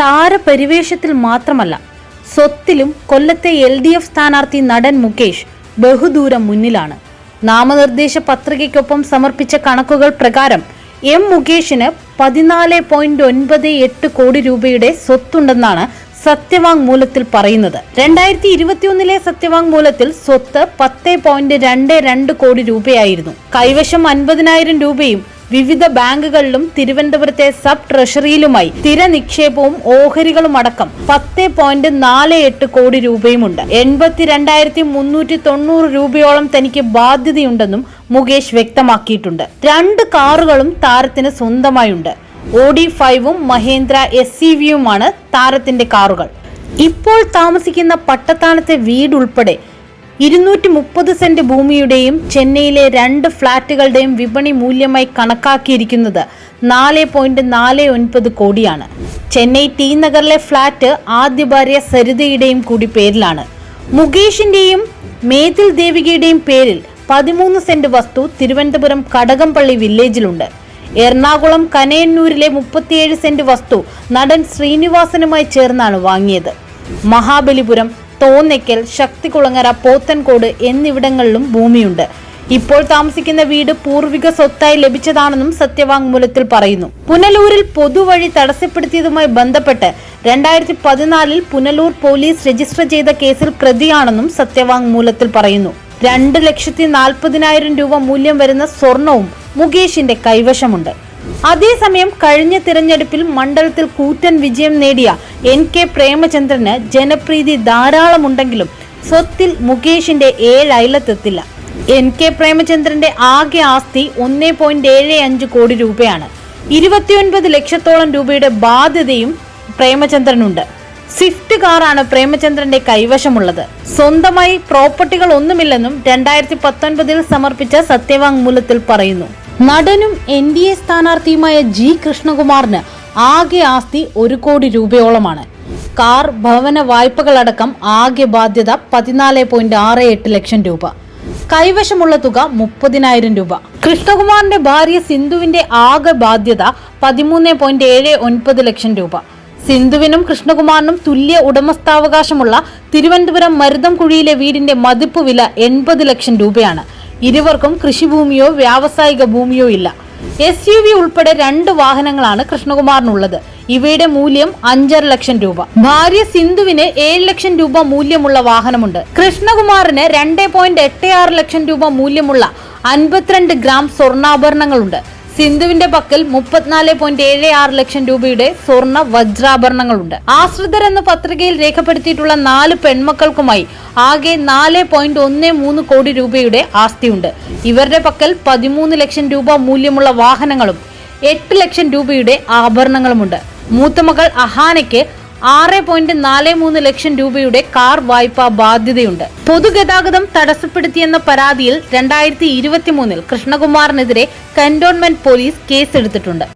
താരപരിവേഷത്തിൽ മാത്രമല്ല, സ്വത്തിലും കൊല്ലത്തെ LDF സ്ഥാനാർത്ഥി നടൻ മുകേഷ് ബഹുദൂരം മുന്നിലാണ്. നാമനിർദ്ദേശ പത്രികയ്ക്കൊപ്പം സമർപ്പിച്ച കണക്കുകൾ പ്രകാരം മുകേഷിന് 14.98 കോടി രൂപയുടെ സ്വത്തുണ്ടെന്നാണ് സത്യവാങ്മൂലത്തിൽ പറയുന്നത്. 2021 സത്യവാങ്മൂലത്തിൽ സ്വത്ത് 10.22 കോടി രൂപയായിരുന്നു. കൈവശം 50,000 രൂപയും വിവിധ ബാങ്കുകളിലും തിരുവനന്തപുരത്തെ സബ് ട്രഷറിയിലുമായി സ്ഥിര നിക്ഷേപവും ഓഹരികളും അടക്കം 10.48 കോടി രൂപയുമുണ്ട്. 82,390 രൂപയോളം തനിക്ക് ബാധ്യതയുണ്ടെന്നും മുകേഷ് വ്യക്തമാക്കിയിട്ടുണ്ട്. 2 കാറുകളും താരത്തിന് സ്വന്തമായുണ്ട്. Audi 5ഉം മഹേന്ദ്ര SUVയുമാണ് താരത്തിന്റെ കാറുകൾ. ഇപ്പോൾ താമസിക്കുന്ന പട്ടത്താനത്തെ വീടുൾപ്പെടെ 230 സെന്റ് ഭൂമിയുടെയും ചെന്നൈയിലെ 2 ഫ്ളാറ്റുകളുടെയും വിപണി മൂല്യമായി കണക്കാക്കിയിരിക്കുന്നത് 4.49 കോടിയാണ്. ചെന്നൈ ടി നഗറിലെ ഫ്ളാറ്റ് ആദ്യ ഭാര്യ സരിതയുടെയും കൂടി പേരിലാണ്. മുകേഷിന്റെയും മേതിൽ ദേവികയുടെയും പേരിൽ 13 സെന്റ് വസ്തു തിരുവനന്തപുരം കടകംപള്ളി വില്ലേജിലുണ്ട്. എറണാകുളം കനയന്നൂരിലെ 37 സെന്റ് വസ്തു നടൻ ശ്രീനിവാസനുമായി ചേർന്നാണ് വാങ്ങിയത്. മഹാബലിപുരം, തോന്നയ്ക്കൽ, ശക്തികുളങ്ങര, പോത്തൻകോട് എന്നിവിടങ്ങളിലും ഭൂമിയുണ്ട്. ഇപ്പോൾ താമസിക്കുന്ന വീട് പൂർവിക സ്വത്തായി ലഭിച്ചതാണെന്നും സത്യവാങ്മൂലത്തിൽ പറയുന്നു. പുനലൂരിൽ പൊതുവഴി തടസ്സപ്പെടുത്തിയതുമായി ബന്ധപ്പെട്ട് 2014 പുനലൂർ പോലീസ് രജിസ്റ്റർ ചെയ്ത കേസിൽ പ്രതിയാണെന്നും സത്യവാങ്മൂലത്തിൽ പറയുന്നു. 2,40,000 രൂപ മൂല്യം വരുന്ന സ്വർണവും മുകേഷിന്റെ കൈവശമുണ്ട്. അതേസമയം കഴിഞ്ഞ തിരഞ്ഞെടുപ്പിൽ മണ്ഡലത്തിൽ കൂറ്റൻ വിജയം നേടിയ NK പ്രേമചന്ദ്രന് ജനപ്രീതി ധാരാളമുണ്ടെങ്കിലും സ്വത്തിൽ മുകേഷിന്റെ 7 അയലത്തെത്തില്ല. NK പ്രേമചന്ദ്രന്റെ ആകെ ആസ്തി 1.75 കോടി രൂപയാണ്. 29 ലക്ഷത്തോളം രൂപയുടെ ബാധ്യതയും പ്രേമചന്ദ്രനുണ്ട്. സ്വിഫ്റ്റ് കാറാണ് പ്രേമചന്ദ്രന്റെ കൈവശമുള്ളത്. സ്വന്തമായി പ്രോപ്പർട്ടികൾ ഒന്നുമില്ലെന്നും 2019 സമർപ്പിച്ച സത്യവാങ്മൂലത്തിൽ പറയുന്നു. നടനും NDA സ്ഥാനാർത്ഥിയുമായ G കൃഷ്ണകുമാറിന് ആകെ ആസ്തി 1 കോടി രൂപയോളമാണ്. കാർ, ഭവന വായ്പകളടക്കം ആകെ ബാധ്യത 14.68 ലക്ഷം രൂപ. കൈവശമുള്ള തുക 30,000 രൂപ. കൃഷ്ണകുമാറിന്റെ ഭാര്യ സിന്ധുവിന്റെ ആകെ ബാധ്യത 13.79 ലക്ഷം രൂപ. സിന്ധുവിനും കൃഷ്ണകുമാറിനും തുല്യ ഉടമസ്ഥാവകാശമുള്ള തിരുവനന്തപുരം മരുതംകുഴിയിലെ വീടിന്റെ മതിപ്പ് വില 80 ലക്ഷം രൂപയാണ്. ഇരുവർക്കും കൃഷിഭൂമിയോ വ്യാവസായിക ഭൂമിയോ ഇല്ല. SUV ഉൾപ്പെടെ 2 വാഹനങ്ങളാണ് കൃഷ്ണകുമാറിനുള്ളത്. ഇവയുടെ മൂല്യം 5.5 ലക്ഷം രൂപ. ഭാര്യ സിന്ധുവിന് 7 ലക്ഷം രൂപ മൂല്യമുള്ള വാഹനമുണ്ട്. കൃഷ്ണകുമാറിന് 2.86 ലക്ഷം രൂപ മൂല്യമുള്ള 52 ഗ്രാം സ്വർണ്ണാഭരണങ്ങളുണ്ട്. സിന്ധുവിന്റെ പക്കൽ 34.76 ലക്ഷം രൂപയുടെ സ്വർണ്ണ വജ്രാഭരണങ്ങളുണ്ട്. ആശ്രിതരെന്ന പത്രികയിൽ രേഖപ്പെടുത്തിയിട്ടുള്ള 4 പെൺമക്കൾക്കുമായി ആകെ 4.13 കോടി രൂപയുടെ ആസ്തിയുണ്ട്. ഇവരുടെ പക്കൽ 13 ലക്ഷം രൂപ മൂല്യമുള്ള വാഹനങ്ങളും 8 ലക്ഷം രൂപയുടെ ആഭരണങ്ങളുമുണ്ട്. മൂത്തമകൾ അഹാനയ്ക്ക് 6.43 ലക്ഷം രൂപയുടെ കാർ വായ്പാ ബാധ്യതയുണ്ട്. പൊതുഗതാഗതം തടസ്സപ്പെടുത്തിയെന്ന പരാതിയിൽ 2023 കൃഷ്ണകുമാറിനെതിരെ കന്റോൺമെന്റ് പോലീസ് കേസെടുത്തിട്ടുണ്ട്.